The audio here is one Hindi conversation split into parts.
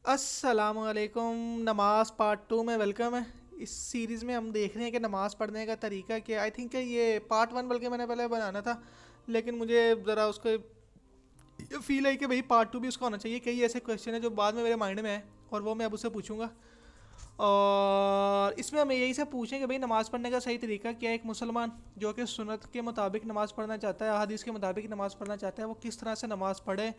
अस्सलामुअलैकुम। नमाज पार्ट टू में वेलकम है। इस सीरीज़ में हम देख रहे हैं कि नमाज़ पढ़ने का तरीका क्या है। आई थिंक ये पार्ट वन बल्कि मैंने पहले बनाना था, लेकिन मुझे ज़रा उसको फील है कि भाई पार्ट टू भी उसका होना चाहिए। कई ऐसे क्वेश्चन है जो बाद में मेरे माइंड में है और वो मैं अब उससे पूछूंगा। और इसमें हम यही से पूछें कि भाई नमाज़ पढ़ने का सही तरीका क्या है। एक मुसलमान जो कि सुन्नत के मुताबिक नमाज़ पढ़ना चाहता है, हदीस के मुताबिक नमाज़ पढ़ना चाहता है, वो किस तरह से नमाज़ पढ़े।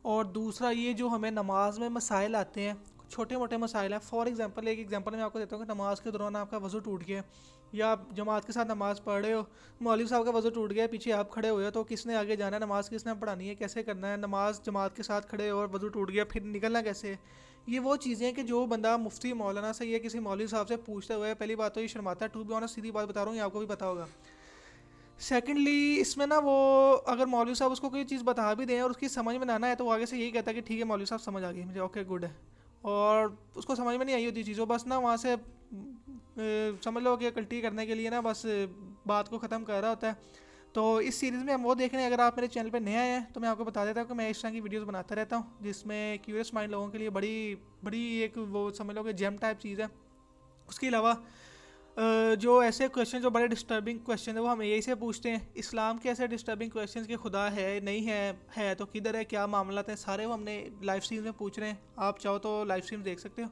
और दूसरा ये जो हमें नमाज में मसाइल आते हैं, छोटे मोटे मसाइल हैं। फॉर एग्जांपल एक एग्जांपल मैं आपको देता हूँ कि नमाज के दौरान आपका वज़ू टूट गया या आप जमात के साथ नमाज़ पढ़ रहे हो, मौलवी साहब का वज़ू टूट गया, पीछे आप खड़े हुए हो, तो किसने आगे जाना है, नमाज़ किसने पढ़ानी है, कैसे करना है। नमाज जमात के साथ खड़े और वज़ू टूट गया, फिर निकलना कैसे है। ये वो चीज़ें हैं कि जो बंदा मुफ्ती मौलाना से या किसी मौलवी साहब से पूछते हुए पहली बात तो ये शर्माता है। टू बी ऑनेस्ट सीधी बात बता रहा हूँ, ये आपको भी पता होगा। सेकेंडली इसमें ना वो अगर मौलवी साहब उसको कोई चीज़ बता भी दें और उसकी समझ में ना आना है तो वो आगे से यही कहता है कि ठीक है मौलवी साहब समझ आ गई मुझे, ओके गुड है। और उसको समझ में नहीं आई होती चीज़ों, बस ना वहाँ से समझ लो कि गलती करने के लिए ना बस बात को ख़त्म कर रहा होता है। तो इस सीरीज़ में हम वो देख रहे हैं। अगर आप मेरे चैनल पे नए आए हैं तो मैं आपको बता देता हूँ कि मैं इस तरह की वीडियोस बनाता रहता हूँ जिसमें क्यूरियस माइंड लोगों के लिए बड़ी बड़ी एक वो समझ लो कि जेम टाइप चीज़ है। उसके अलावा जो ऐसे क्वेश्चन जो बड़े डिस्टर्बिंग क्वेश्चन है वो हम यही से पूछते हैं। इस्लाम के ऐसे डिस्टर्बिंग क्वेश्चन कि खुदा है नहीं है तो किधर है, क्या मामला है, सारे वो हमने लाइव स्ट्रीम में पूछ रहे हैं। आप चाहो तो लाइव स्ट्रीम देख सकते हो।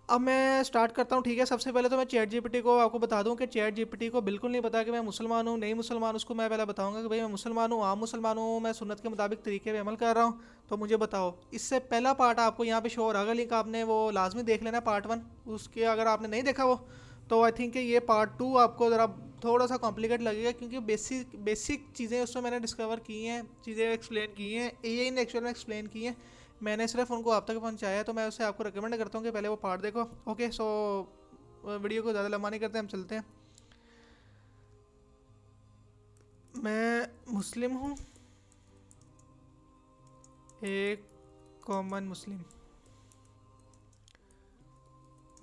अब मैं स्टार्ट करता हूँ, ठीक है। सबसे पहले तो मैं चैट जीपीटी को आपको बता दूँ कि चैट जीपीटी को बिल्कुल नहीं पता कि मैं मुसलमान हूँ नहीं मुसलमान। उसको मैं पहले बताऊँगा कि भाई मैं मुसलमान हूँ, आम मुसलमान हूँ, मैं सुन्नत के मुताबिक तरीके पे अमल कर रहा हूँ, तो मुझे बताओ। इससे पहला पार्ट आपको यहाँ पे शो हो रहा है लिंक, आपने वो लाजमी देख लेना पार्ट वन। उसके अगर आपने नहीं देखा वो तो आई थिंक ये पार्ट टू आपको ज़रा थोड़ा सा कॉम्प्लिकेट लगेगा, क्योंकि बेसिक बेसिक चीज़ें उसमें मैंने डिस्कवर की हैं, चीज़ें एक्सप्लेन की हैं, एआई ने एक्चुअल में एक्सप्लेन की हैं। मैंने सिर्फ उनको आप तक पहुंचाया है, तो मैं उसे आपको रिकमेंड करता हूँ कि पहले वो पार्ट देखो। ओके सो वीडियो को ज़्यादा लंबा नहीं करते, हम चलते हैं। मैं मुस्लिम हूँ, एक कॉमन मुस्लिम।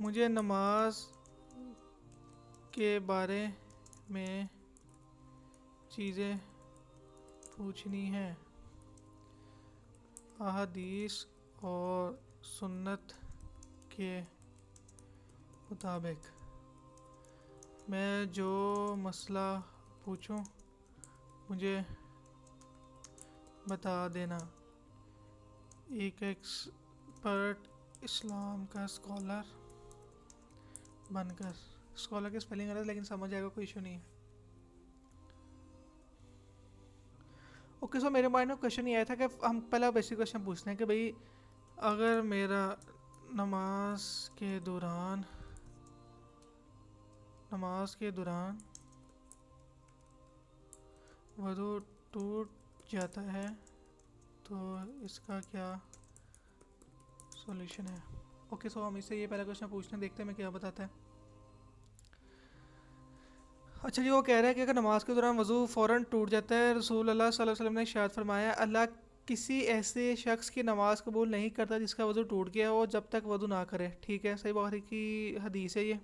मुझे नमाज के बारे में चीज़ें पूछनी हैं, अहदीस और सुन्नत के मुताबिक। मैं जो मसला पूछूं मुझे बता देना। एक एक्सपर्ट इस्लाम का स्कॉलर बनकर। स्कॉलर की स्पेलिंग गलत लेकिन समझ आएगा, कोई इशू नहीं है। ओके सो मेरे माइंड में क्वेश्चन ये आया था कि हम पहला बेसिक क्वेश्चन पूछते हैं कि भाई अगर मेरा नमाज के दौरान नमाज के दौरान वज़ू टूट जाता है तो इसका क्या सॉल्यूशन है। ओके सो हम इससे ये पहला क्वेश्चन पूछते हैं, देखते हैं मैं क्या बताता है। अच्छा जी, वो कह रहा है कि अगर नमाज के दौरान वज़ू फ़ौरन टूट जाता है, रसूल अल्लाह सल्लल्लाहु अलैहि वसल्लम ने इरशाद फरमाया अल्लाह किसी ऐसे शख्स की नमाज कबूल नहीं करता जिसका वज़ू टूट गया हो जब तक वज़ू ना करे। ठीक है, सही बुखारी की हदीस है ये।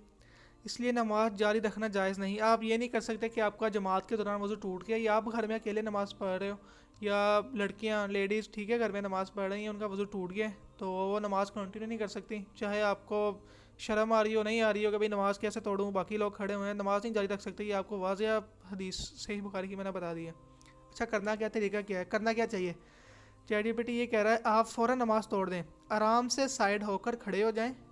इसलिए नमाज जारी रखना जायज़ नहीं। आप ये नहीं कर सकते कि आपका जमात के दौरान वज़ू टूट गया या आप घर में अकेले नमाज़ पढ़ रहे हो, या लड़कियां लेडीज़ ठीक है घर में नमाज़ पढ़ रही हैं, उनका वज़ू टूट गया तो वो नमाज़ कंटिन्यू नहीं कर सकती। चाहे आपको शर्म आ रही हो नहीं आ रही हो कि भाई नमाज़ कैसे तोड़ूं, बाकी लोग खड़े हुए हैं, नमाज़ नहीं जारी रख सकते। ये आपको वाज़िया हदीस सही बुखारी की मैंने बता दी है। अच्छा, करना क्या, तरीका क्या है, करना क्या चाहिए। चैट ये कह रहा है आप फ़ौरन नमाज़ तोड़ दें, आराम से साइड होकर खड़े हो जाएं,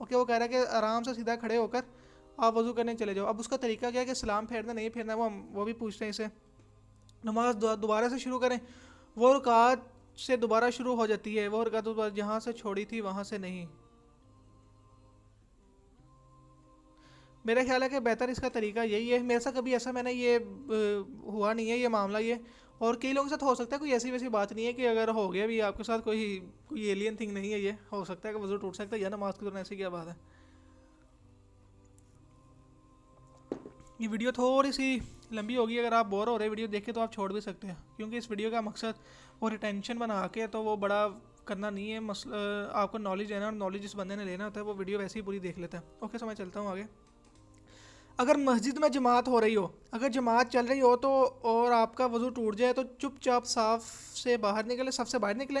ओके, वो कह रहा है कि आराम से सीधा खड़े होकर आप वज़ू करने चले जाओ। अब उसका तरीका क्या है कि सलाम फेरना नहीं फेरना वो भी पूछते हैं इसे। नमाज दोबारा से शुरू करें, वो रुकात से दोबारा शुरू हो जाती है, वो रुकात जहाँ से छोड़ी थी वहाँ से नहीं। मेरा ख्याल है कि बेहतर इसका तरीका यही है। मेरे साथ कभी ऐसा मैंने ये हुआ नहीं है ये मामला ये। और कई लोगों के साथ हो सकता है, कोई ऐसी वैसी बात नहीं है कि अगर हो गया भी आपके साथ कोई कोई एलियन थिंग नहीं है, ये हो सकता है कि वजू टूट सकता है या नमाज के दौरान, ऐसी क्या बात है। ये वीडियो थोड़ी सी लंबी होगी, अगर आप बोर हो रहे वीडियो देख के तो आप छोड़ भी सकते हैं, क्योंकि इस वीडियो का मकसद वो रिटेंशन बना के तो वो बड़ा करना नहीं है। आपको नॉलेज लेना और नॉलेज जिस बंदे ने लेना होता है वो वीडियो वैसे ही पूरी देख लेता है। ओके, सो मैं चलता हूँ आगे। अगर मस्जिद में जमात हो रही हो, अगर जमात चल रही हो तो और आपका वज़ू टूट जाए तो चुपचाप साफ से बाहर निकले, सफ से बाहर निकले।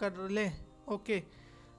कर लें। ओके,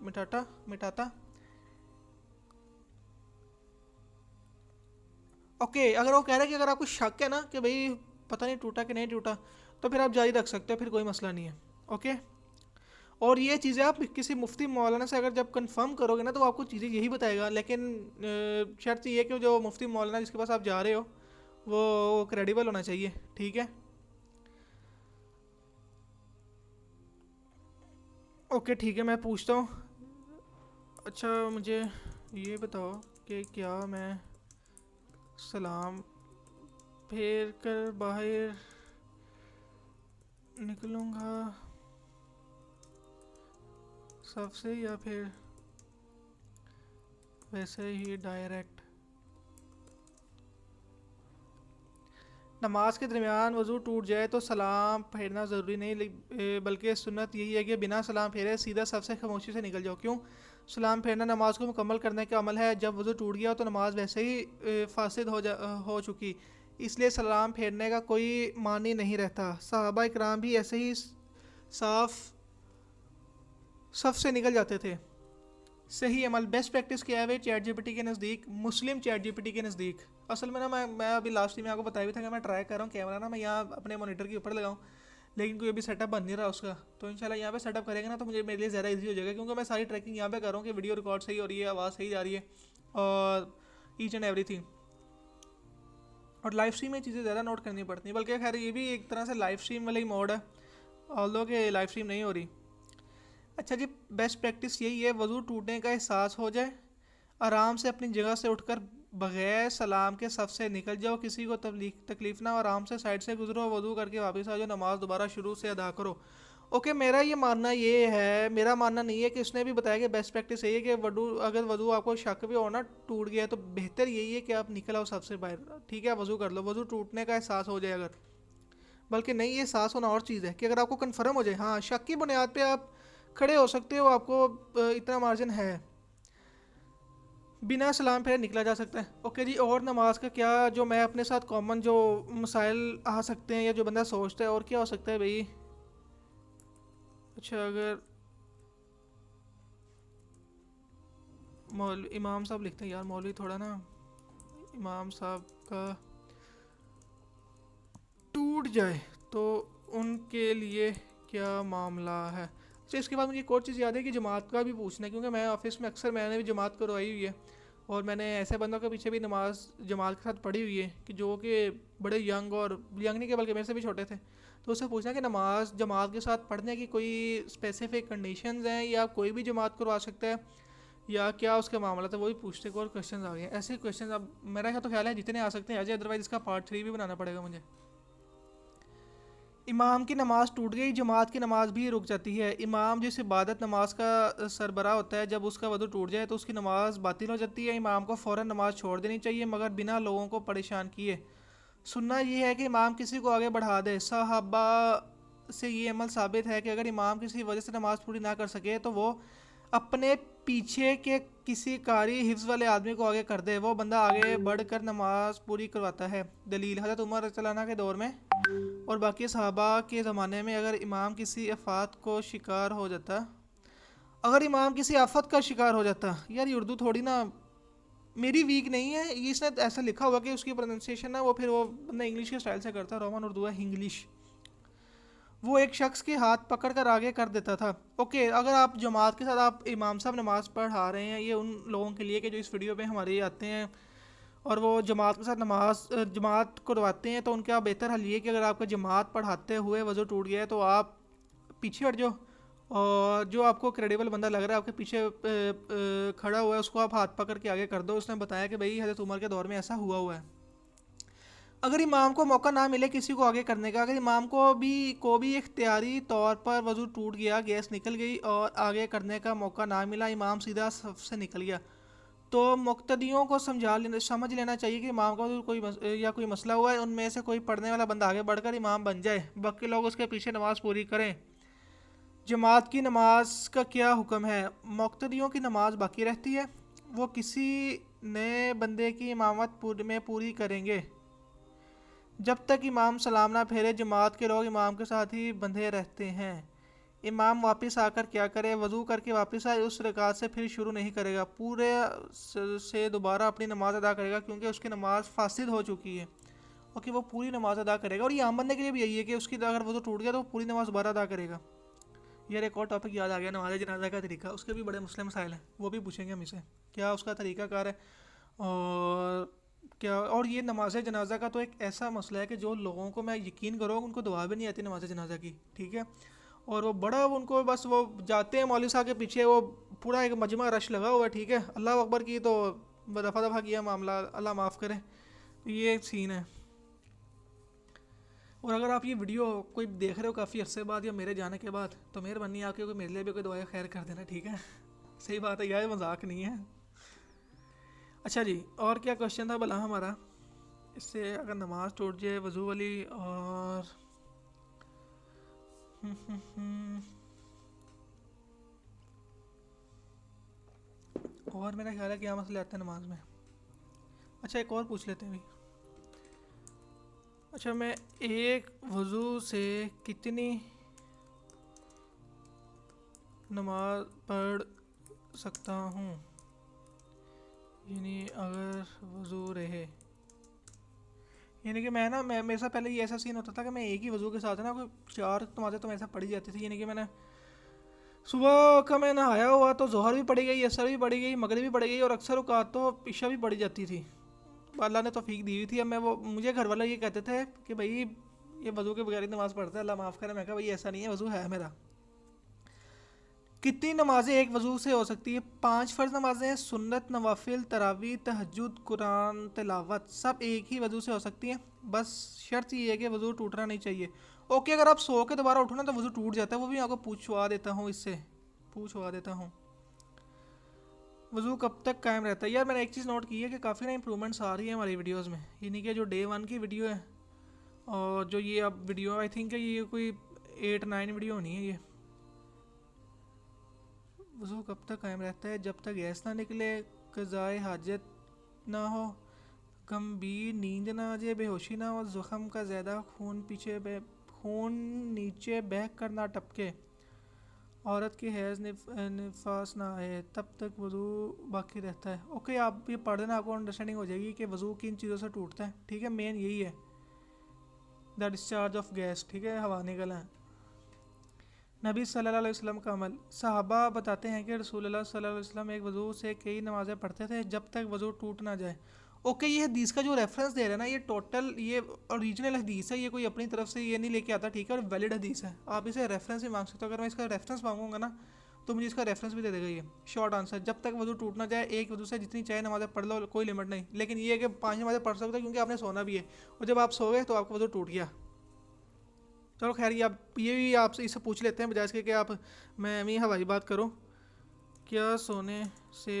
मिटाता। ओके, अगर वो कह रहा है कि अगर आपको शक है ना कि भाई पता नहीं टूटा कि नहीं टूटा, तो फिर आप जारी रख सकते हो, फिर कोई मसला नहीं है। ओके, और ये चीज़ें आप किसी मुफ्ती मौलाना से अगर जब कंफर्म करोगे ना तो वो आपको चीज़ें यही बताएगा, लेकिन शर्त ये है कि जो मुफ्ती मौलाना जिसके पास आप जा रहे हो वो क्रेडिबल होना चाहिए। ठीक है, ओके ठीक है, मैं पूछता हूँ। अच्छा मुझे ये बताओ कि क्या मैं सलाम फेर कर बाहर निकलूँगा सबसे, या फिर वैसे ही डायरेक्ट? नमाज के दरमियान वज़ू टूट जाए तो सलाम फेरना ज़रूरी नहीं, बल्कि सुन्नत यही है कि बिना सलाम फेरे सीधा सबसे खामोशी से निकल जाओ। क्यों? सलाम फेरना नमाज को मुकम्मल करने का अमल है। जब वज़ू टूट गया हो तो नमाज वैसे ही फासिद हो चुकी, इसलिए सलाम फेरने का कोई मानी नहीं रहता। सहाबा इकराम भी ऐसे ही साफ सफ से निकल जाते थे। सही अमल बेस्ट प्रैक्टिस क्या है भाई? चैट जीपीटी के नज़दीक, मुस्लिम चैट जीपीटी के नज़दीक। असल में ना मैं अभी लास्ट में आपको बताया भी था कि मैं ट्राई कर रहा हूँ कैमरा ना मैं यहाँ अपने मॉनिटर के ऊपर लगाऊँ, लेकिन कोई अभी सेटअप बन नहीं रहा उसका। तो इंशाल्लाह यहाँ पे सेटअप करेंगे ना तो मुझे मेरे लिए ज़्यादा इजी हो जाएगा, क्योंकि मैं सारी ट्रैकिंग यहाँ पे कर रहा हूँ कि वीडियो रिकॉर्ड सही हो रही है, आवाज़ सही जा रही है और ईच एंड एवरीथिंग। और लाइव स्ट्रीम में चीज़ें ज़्यादा नोट करनी पड़ती हैं, बल्कि खैर ये भी एक तरह से लाइव स्ट्रीम वाला ही मोड है, ऑल्दो कि लाइव स्ट्रीम नहीं हो रही। अच्छा जी, बेस्ट प्रैक्टिस यही है वज़ू टूटने का एहसास हो जाए, आराम से अपनी जगह से उठकर बगैर सलाम के सफ से निकल जाओ, किसी को तकलीफ ना हो, आराम से साइड से गुजरो, वज़ू करके वापस आ जाओ, नमाज दोबारा शुरू से अदा करो। ओके, मेरा ये मानना ये है, मेरा मानना नहीं है कि उसने भी बताया कि बेस्ट प्रैक्टिस यही है कि वडू अगर वज़ू आपको शक भी हो ना टूट गया है तो बेहतर यही है कि आप निकल आओ सबसे बाहर। ठीक है, वज़ू कर लो, वज़ू टूटने का एहसास हो जाए अगर, बल्कि नहीं, ये एहसास होना और चीज़ है कि अगर आपको कन्फर्म हो जाए, हाँ शक की बुनियाद पे आप खड़े हो सकते हो, आपको इतना मार्जिन है, बिना सलाम फेरे निकला जा सकता है। ओके जी, और नमाज का क्या जो मैं अपने साथ कॉमन जो मसाइल आ सकते हैं या जो बंदा सोचता है, और क्या हो सकता है भाई? अच्छा, अगर मौलवी इमाम साहब लिखते हैं यार, मौलवी थोड़ा ना, इमाम साहब का टूट जाए तो उनके लिए क्या मामला है? अच्छा, इसके बाद मुझे एक और चीज़ याद है कि जमात का भी पूछना है, क्योंकि मैं ऑफिस में अक्सर मैंने भी जमात करवाई हुई है और मैंने ऐसे बंदों के पीछे भी नमाज जमात के साथ पढ़ी हुई है कि जो कि बड़े यंग, और यंग नहीं के बल्कि मेरे से भी छोटे थे। तो उससे पूछना कि नमाज जमात के साथ पढ़ने की कोई स्पेसिफिक कंडीशंस हैं या कोई भी जमात करवा सकता है या क्या उसका मामला था, वो भी पूछते को और क्वेश्चन आ गए। ऐसे क्वेश्चन अब मेरा तो ख्याल है जितने आ सकते हैं आ जाए, अदरवाइज इसका पार्ट 3 भी बनाना पड़ेगा मुझे। इमाम की नमाज़ टूट गई, जमात की नमाज़ भी रुक जाती है। इमाम जिस इबादत नमाज का सरबराह होता है, जब उसका वज़ू टूट जाए तो उसकी नमाज़ बातिल हो जाती है। इमाम को फ़ौरन नमाज़ छोड़ देनी चाहिए, मगर बिना लोगों को परेशान किए। सुनना ये है कि इमाम किसी को आगे बढ़ा दे। सहाबा से ये अमल साबित है कि अगर इमाम किसी वजह से नमाज़ पूरी ना कर सके तो वो अपने पीछे के किसी कारी हिफ्ज़ वाले आदमी को आगे कर दे, वो बंदा आगे बढ़कर नमाज पूरी करवाता है। दलील हज़रत उमर रज़ियल्लाहु अन्हु के दौर में और बाकी सहाबा के ज़माने में अगर इमाम किसी आफत को शिकार हो जाता, अगर इमाम किसी आफत का शिकार हो जाता, यार ये उर्दू थोड़ी ना मेरी वीक नहीं है, ये इसने ऐसा लिखा हुआ कि उसकी प्रोनाउंसिएशन ना वो फिर वो बंदा इंग्लिश के स्टाइल से करता, रोमन उर्दू है इंग्लिश। वो एक शख्स के हाथ पकड़ कर आगे कर देता था। ओके, अगर आप जमात के साथ आप इमाम साहब नमाज़ पढ़ा रहे हैं, ये उन लोगों के लिए कि जो इस वीडियो पे हमारे आते हैं और वो जमात के साथ जमात करवाते हैं, तो उनका बेहतर हल ये कि अगर आपका जमात पढ़ाते हुए वज़ू टूट गया है तो आप पीछे हट जाओ, और जो आपको क्रेडिबल बंदा लग रहा है आपके पीछे खड़ा हुआ है उसको आप हाथ पकड़ के आगे कर दो। उसने बताया कि भाई हज़रत उमर के दौर में ऐसा हुआ है। अगर इमाम को मौका ना मिले किसी को आगे करने का, अगर इमाम को भी इख्तियारी तौर पर वज़ू टूट गया, गैस निकल गई और आगे करने का मौका ना मिला, इमाम सीधा सफ से निकल गया, तो मुक्तदियों को समझ लेना चाहिए कि इमाम का तो कोई मसला हुआ है, उनमें से कोई पढ़ने वाला बंदा आगे बढ़कर इमाम बन जाए, बाकी लोग उसके पीछे नमाज़ पूरी करें। जमात की नमाज का क्या हुक्म है? मुक्तदियों की नमाज बाकी रहती है, वो किसी नए बंदे की इमामत में पूरी करेंगे जब तक इमाम सलाम ना फेरे। जमात के लोग इमाम के साथ ही बंधे रहते हैं। इमाम वापस आकर क्या करे? वज़ू करके वापस आए, उस रकात से फिर शुरू नहीं करेगा, पूरे से दोबारा अपनी नमाज अदा करेगा क्योंकि उसकी नमाज फासिद हो चुकी है। ओके, वो पूरी नमाज अदा करेगा। और ये आम बंदे के लिए भी यही है कि उसकी अगर वज़ू टूट गया तो वो पूरी नमाज दोबारा अदा करेगा। यार एक और टॉपिक याद आ गया, नमाज जनाजा का तरीका। उसके भी बड़े मुस्लिम मसाइल हैं, वो भी पूछेंगे हम इसे, क्या उसका तरीका कार है। और क्या, और ये नमाज जनाजा का तो एक ऐसा मसला है कि जो लोगों को, मैं यकीन करो, उनको दुआ भी नहीं आती नमाज जनाजा की, ठीक है। और वो बड़ा उनको बस वो जाते हैं मौलवी साहब के पीछे, वो पूरा एक मजमा रश लगा हुआ है, ठीक है, अल्लाह अकबर की तो दफ़ा दफ़ा किया मामला, अल्लाह माफ़ करे। ये सीन है। और अगर आप ये वीडियो कोई देख रहे हो काफ़ी अरसे बाद या मेरे जाने के बाद, तो मेहरबानी आके कोई मेरे लिए भी कोई दुआ खैर कर देना, ठीक है। सही बात है यार, मजाक नहीं है। अच्छा जी, और क्या क्वेश्चन था भला हमारा? इससे अगर नमाज टूट जाए वजू वाली, और और मेरा ख्याल है क्या मसले आते हैं नमाज में। अच्छा एक और पूछ लेते हैं भाई। अच्छा, मैं एक वजू से कितनी नमाज पढ़ सकता हूँ? यानी अगर वजू रहे, यानी कि मैं ना, मैं मेरे साथ पहले ये ऐसा सीन होता था कि मैं एक ही वजू के साथ ना कोई 4 नमाज़ें तो मेरे साथ पढ़ी जाती थी। यानी कि मैंने सुबह का मैं नहाया हुआ तो जोहर भी पढ़ी गई, असर भी पढ़ी गई, मगरिब भी पढ़ी गई, और अक्सर औकात तो इशा भी पढ़ी जाती थी। अल्लाह ने तौफीक दी हुई थी। अब मैं वो, मुझे घर वाले ये कहते थे कि भाई ये वजू के बगैर ही नमाज़ पढ़ता है, अल्लाह माफ़ करे। मैं कहा भाई ऐसा नहीं है, वजू है मेरा। कितनी नमाजें एक वजू से हो सकती है? 5 फ़र्ज नमाजें, सुन्नत, नवाफिल, तरावी, तहज्जुद, कुरान तिलावत, सब एक ही वजू से हो सकती हैं। बस शर्त ये है कि वजू टूटना नहीं चाहिए। ओके, अगर आप सो के दोबारा उठो ना तो वजू टूट जाता है, वो भी आपको पूछवा देता हूँ, इससे पूछवा देता हूँ। वजू कब तक कायम रहता है? यार मैंने एक चीज़ नोट की है कि काफ़ी ना इंप्रूवमेंट्स आ रही है हमारी वीडियोज़ में। यानी कि जो डे 1 की वीडियो है और जो ये अब वीडियो, आई थिंक ये कोई 8-9 वीडियो होनी है ये। वज़ू कब तक कायम रहता है? जब तक गैस ना निकले, क़ज़ाए हाजत ना हो, गंभीर नींद ना आ जाए, बेहोशी ना हो, ज़ुख़म का ज़्यादा खून नीचे बह कर ना टपके, औरत की हैज़ निफास ना आए, तब तक वज़ू बाकी रहता है। ओके, आप ये पढ़ देना, आपको अंडरस्टैंडिंग हो जाएगी कि वज़ू किन चीज़ों से टूटता है, ठीक है। मेन यही है, द डिस्चार्ज ऑफ गैस, ठीक है, हवा निकलना। नबी सल्लल्लाहु अलैहि वसल्लम का अमल। सहाबा बताते हैं कि रसूलुल्लाह सल्लल्लाहु अलैहि वसल्लम एक वज़ू से कई नमाज़ें पढ़ते थे जब तक वज़ू टूट ना जाए। ओके, ये हदीस का जो रेफरेंस दे रहा है ना, ये टोटल ये ओरिजिनल हदीस है, ये कोई अपनी तरफ से ये नहीं लेके आता, ठीक है, और वैलिड हदीस है। आप इसे रेफरेंस भी मांग सकते हो। अगर मैं इसका रेफरेंस मांगूंगा ना तो मुझे इसका रेफरेंस भी दे देगा ये। शॉर्ट आंसर, जब तक वज़ू टूट ना जाए, एक वज़ू से जितनी चाहे नमाज़ें पढ़ लो, कोई लिमिट नहीं। लेकिन ये है कि 5 नमाज़ें पढ़ सकते हो क्योंकि आपने सोना भी है, और जब आप सो गए तो आपका वज़ू टूट गया। चलो खैर, ये भी आपसे इससे पूछ लेते हैं बजाय इसके कि आप मैं भी हवाई बात करूं। क्या सोने से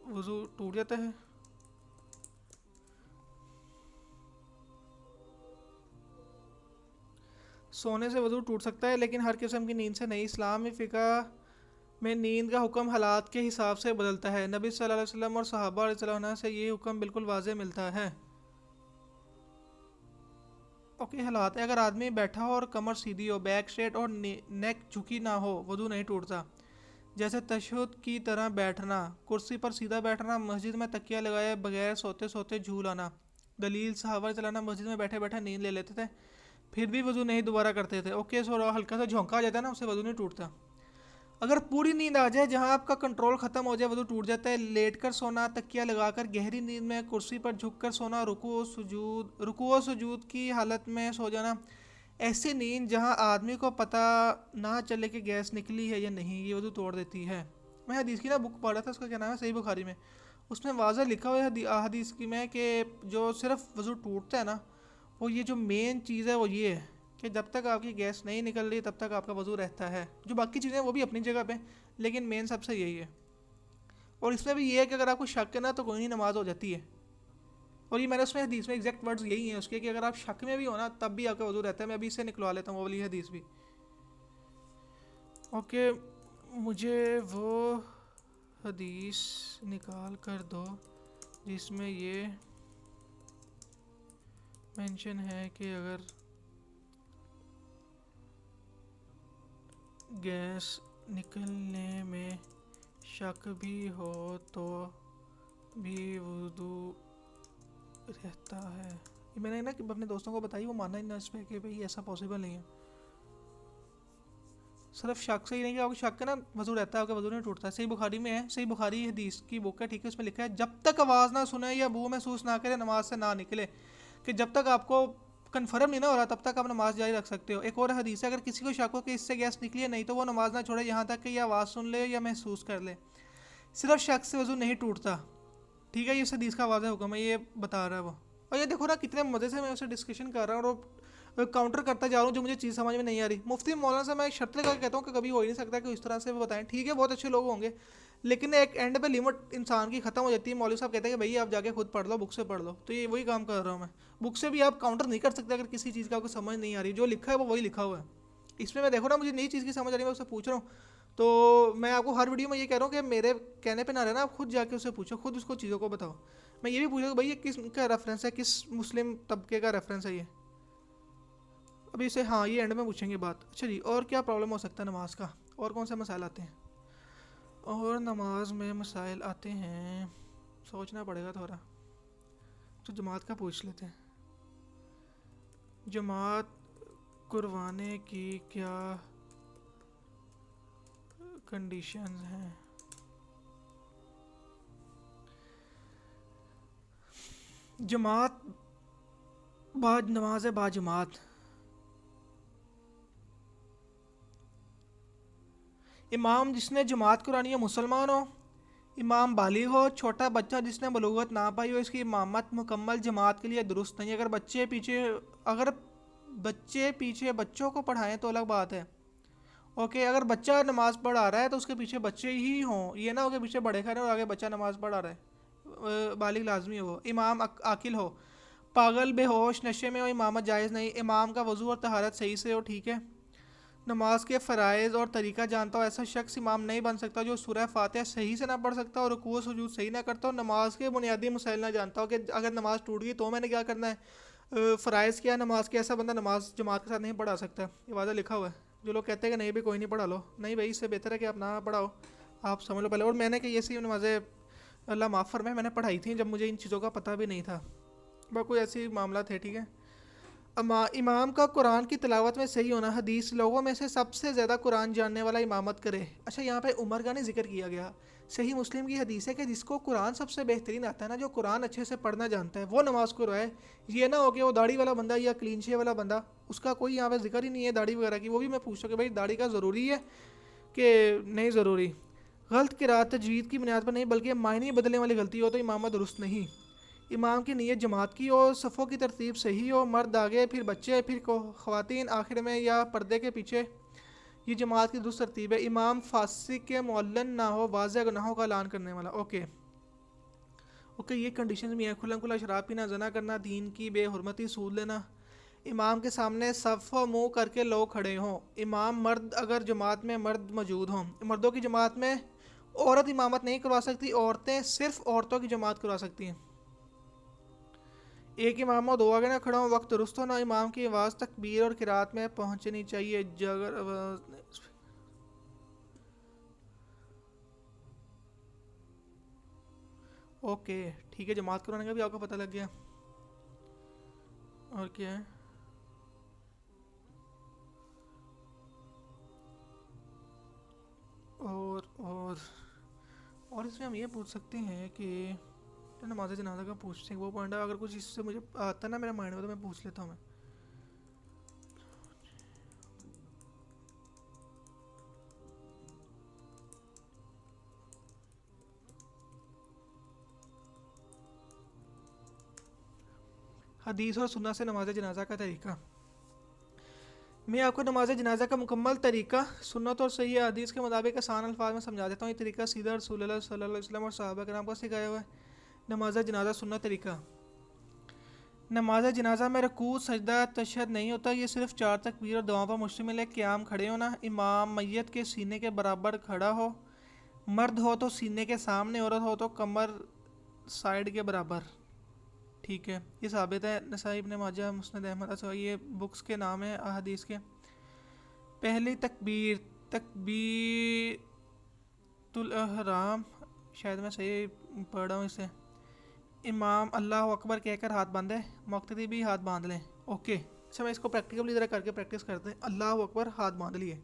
वज़ू टूट जाता है? सोने से वज़ू टूट सकता है लेकिन हर किस्म की नींद से नहीं। इस्लामी फ़िक़ा में नींद का हुक्म हालात के हिसाब से बदलता है। नबी सल्लल्लाहु अलैहि वसल्लम और सहाबा रज़ियल्लाहु अन्हुम से ये हुक्म बिल्कुल वाज़ेह मिलता है। ओके, हालात है, अगर आदमी बैठा हो और कमर सीधी हो, बैक स्ट्रेट और नेक झुकी ना हो, वज़ू नहीं टूटता। जैसे तशहुद की तरह बैठना, कुर्सी पर सीधा बैठना, मस्जिद में तकिया लगाए बगैर सोते सोते झूल आना। दलील, सहाबा चलाना, मस्जिद में बैठे बैठे नींद ले लेते थे फिर भी वज़ू नहीं दोबारा करते थे। ओके, सो हल्का सा झोंका आ जाता है ना, उससे वज़ू नहीं टूटता। अगर पूरी नींद आ जाए, जहां आपका कंट्रोल खत्म हो जाए, वज़ू टूट जाता है। लेट कर सोना, तकिया लगाकर गहरी नींद में, कुर्सी पर झुक कर सोना, रुकू और सुजूद की हालत में सो जाना, ऐसी नींद जहां आदमी को पता ना चले कि गैस निकली है या नहीं, ये वजू तोड़ देती है। मैं हदीस की ना बुक पढ़ रहा था, उसका क्या नाम है, सही बुखारी में, उसमें वाज़ा लिखा हुआ है हदीस की में कि जो सिर्फ वजू टूटता है ना, वो ये जो मेन चीज़ है वो ये है कि जब तक आपकी गैस नहीं निकल रही तब तक आपका वजू रहता है। जो बाकी चीज़ें वो भी अपनी जगह पे, लेकिन मेन सबसे यही है। और इसमें भी ये है कि अगर आपको शक है ना तो कोई नहीं, नमाज हो जाती है। और ये मैंने उसमें हदीस में एग्जैक्ट वर्ड्स यही हैं उसके कि अगर आप शक में भी हो ना तब भी आपका वजू रहता है। मैं अभी इससे निकलवा लेता हूँ वो वाली हदीस भी। ओके, मुझे वो हदीस निकाल कर दो जिसमें ये मेंशन है कि अगर गैस निकलने में शक भी हो तो भी वुदू रहता है। ये मैंने ना कि अपने दोस्तों को बताई, वो माना ही ना इस पे कि भाई ऐसा पॉसिबल नहीं है। सिर्फ शक से ही नहीं कि आपको शक है ना, वजू रहता है, आपका वजू नहीं टूटता। सही बुखारी में है, सही बुखारी हदीस की बुक है, ठीक है, उसमें लिखा है जब तक आवाज़ ना सुने या बू महसूस ना करे नमाज से ना निकले, कि जब तक आपको कन्फर्म नहीं ना हो रहा तब तक आप नमाज जारी रख सकते हो। एक और हदीस है, अगर किसी को शक हो कि इससे गैस निकली है नहीं तो वो नमाज ना छोड़े यहाँ तक कि यह आवाज़ सुन ले या महसूस कर ले। सिर्फ शक से वजू नहीं टूटता, ठीक है, ये इस हदीस का वाज़ह हुक्म है, ये बता रहा है वो। और ये देखो ना कितने मज़े से मैं उससे डिस्कशन कर रहा हूँ और काउंटर करता जा रहा हूँ जो मुझे चीज़ समझ में नहीं आ रही। मुफ्ती मौलाना से मैं एक शर्त लगा के कहता हूँ कि कभी हो ही नहीं सकता कि इस तरह से वो बताएं, ठीक है बहुत अच्छे लोग होंगे, लेकिन एक एंड पे लिमिट इंसान की ख़त्म हो जाती है। मौलवी साहब कहते हैं कि भैया आप जाके खुद पढ़ लो, बुक से पढ़ लो, तो ये वही काम कर रहा हूँ मैं। बुक से भी आप काउंटर नहीं कर सकते अगर किसी चीज़ का आपको समझ नहीं आ रही, जो लिखा है वो वही लिखा हुआ है। इसमें मैं देखो ना मुझे नई चीज़ की समझ आ रही है, मैं उससे पूछ रहा हूँ। तो मैं आपको हर वीडियो में ये कह रहा हूँ कि मेरे कहने पे ना रहना, आप खुद जाके उससे पूछो, खुद उसको चीज़ों को बताओ। मैं ये भी पूछा कि भाई ये किस का रेफरेंस है, किस मुस्लिम तबके का रेफरेंस है ये। अभी इसे हाँ ये एंड में पूछेंगे बात। अच्छा जी, और क्या प्रॉब्लम हो सकता है नमाज का, और कौन से मसाइल आते हैं? और नमाज में मसाइल आते हैं, सोचना पड़ेगा थोड़ा। तो जमात का पूछ लेते हैं। जमात करवाने की क्या कंडीशंस हैं? जमात बाद नमाज बाजमात, इमाम जिसने जमात करानी है मुसलमान हो, इमाम बालिग हो, छोटा बच्चा जिसने बलूगत ना पाई हो, इसकी इमामत मुकम्मल जमात के लिए दुरुस्त नहीं। अगर बच्चे पीछे बच्चों को पढ़ाएं तो अलग बात है। ओके, अगर बच्चा नमाज पढ़ा रहा है तो उसके पीछे बच्चे ही हों, ये ना हो कि पीछे बड़े खड़े और आगे बच्चा नमाज पढ़ा रहा है। बालिग लाजमी हो, इमाम आकिल हो, पागल बेहोश नशे में हो इमामत जायज़ नहीं। इमाम का वजू और तहारत सही से हो, ठीक है। नमाज के फ़राइज़ और तरीका जानता हो ऐसा शख्स इमाम नहीं बन सकता जो सूरह फातिहा सही से ना पढ़ सकता और रुकू व सुजूद सही ना करता हो, नमाज के बुनियादी मसाइल ना जानता हो कि अगर नमाज टूट गई तो मैंने क्या करना है, फ़राइज़ क्या है नमाज के, ऐसा बंदा नमाज जमात के साथ नहीं पढ़ा सकता। ये वादा लिखा हुआ है। जो लोग कहते हैं कि नहीं भाई कोई नहीं पढ़ा लो, नहीं भाई इससे बेहतर है कि आप ना पढ़ाओ, आप समझ लो पहले। और मैंने कि ये सी नमाज़ें अल्लाह माफ़ फरमाए मैंने पढ़ाई थी जब मुझे इन चीज़ों का पता भी नहीं था, बस कोई ऐसी मामला थे, ठीक है। इमाम का कुरान की तिलावत में सही होना, हदीस लोगों में से सबसे ज़्यादा कुरान जानने वाला इमामत करे। अच्छा यहाँ पे उमर का नहीं जिक्र किया गया, सही मुस्लिम की हदीस है कि जिसको कुरान सबसे बेहतरीन आता है ना, जो कुरान अच्छे से पढ़ना जानता है वो नमाज को रोए। ये ना हो कि वो दाढ़ी वाला बंदा या क्लीन शेव वाला बंदा, उसका कोई यहाँ पे जिक्र ही नहीं है दाढ़ी वगैरह की। वो भी मैं पूछता हूँ कि भाई दाढ़ी का ज़रूरी है कि नहीं ज़रूरी। गलत किरात तजवीद की बुनियाद पर नहीं बल्कि मायने बदलने वाली गलती हो तो इमामत दुरुस्त नहीं। इमाम की नीयत जमात की हो, सफ़ों की तरतीब सही हो, मर्द आगे फिर बच्चे फिर ख़वातीन आखिर में या पर्दे के पीछे, ये जमात की दुरुस्त तरतीब है। इमाम फासिक के मुअल्लन ना हो, वाज़ेह गुनाहों का ऐलान करने वाला। ओके ओके, ये कंडीशन भी है। खुला खुला शराब पीना, जना करना, दीन की बेहुरमती, सूद लेना। इमाम के सामने सफ़ मुँह करके लोग खड़े हों। इमाम मर्द, अगर जमात में मर्द मौजूद हों। मर्दों की जमात में औरत इमामत नहीं करवा सकती, औरतें सिर्फ औरतों की जमात करवा सकती हैं। एक इमाम हो, दो आगे ना खड़ा हो, वक्त दुरुस्त हो ना, इमाम की आवाज़ तकबीर और किरात में पहुंचनी चाहिए। जगर ओके ठीक है, जमात कराने का भी आपको पता लग गया। और क्या है? और इसमें हम ये पूछ सकते हैं कि तो नमाज जनाजा का पूछते हैं, वो पॉइंट अगर कुछ इससे मुझे आता ना मेरे माइंड में तो मैं पूछ लेता हूँ मैं। हदीस और सुन्नत से नमाज जनाजा का तरीका। मैं आपको नमाज जनाजा का मुकम्मल तरीका सुन्नत और सही हदीस के मुताबिक आसान अल्फाज में समझा देता हूँ। ये तरीका सीधा रसूलुल्लाह सल्लल्लाहु अलैहि वसल्लम और सहाबा कराम को सिखाया हुआ है। नमाज जनाजा सुन्नत तरीका। नमाज जनाजा में रकू सजदा तशहद नहीं होता, ये सिर्फ चार तकबीर और दुआओं पर मुश्तमिल है। क़याम खड़े होना, इमाम मैयत के सीने के बराबर खड़ा हो, मर्द हो तो सीने के सामने, औरत हो तो कमर साइड के बराबर, ठीक है। ये साबित है नसाई, इब्न माजा, मुस्नद अहमद। अच्छा ये बुक्स के नाम है अहदीस के। पहली तकबीर, तकबीरतुल अहराम, शायद मैं सही पढ़ रहा हूँ इसे। इमाम अल्लाह अकबर कहकर हाथ बांधे, मुक्तदी भी हाथ बांध लें। ओके, अच्छा मैं इसको प्रैक्टिकली ज़रा करके प्रैक्टिस करते हैं। अल्लाह अकबर, हाथ बांध लिए।